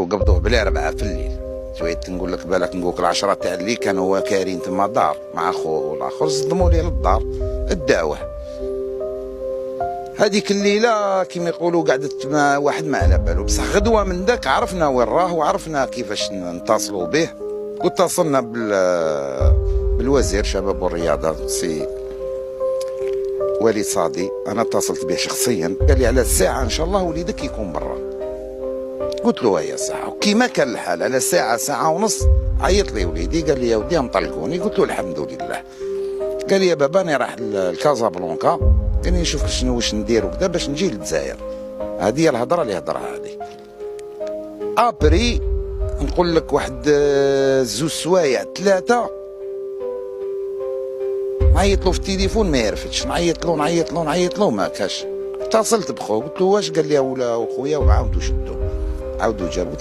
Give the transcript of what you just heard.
له قبضوه بلا 4 في الليل. شويه نقول لك بالك نقول لك العشرة تاع الليل كانوا هو كارين تما دار مع خوه والاخر صدموا ليه للدار الدعوه. هذيك الليله كما يقولوا قعدت ما واحد ما على باله، بصح غدوه من ذاك عرفنا وين راه وعرفنا كيفاش نتصلوا به، واتصلنا بالوزير الشباب والرياضه سي وليد صادي. انا اتصلت به شخصيا، قال لي على الساعه ان شاء الله وليدك يكون برا. قلت له هي الساعه، وكيما كان الحال على الساعه ساعه ونص عيط لي وليدي قال لي يا ودي مطلقوني. قلت له الحمد لله. قال لي يا بابا انا راح لكازابلانكا، قال لي نشوف شنو واش ندير وكذا باش نجي للجزائر. هذه هي الهضره اللي هضرها هذه. ابري نقول لك واحد 2 سوايع 3 نعيط له في التليفون ما يرفدش، نعيط له ما كاش. اتصلت بخوه قلت له واش؟ قال لي ولا خويا وعاودوا شدوا عاودوا جابوا.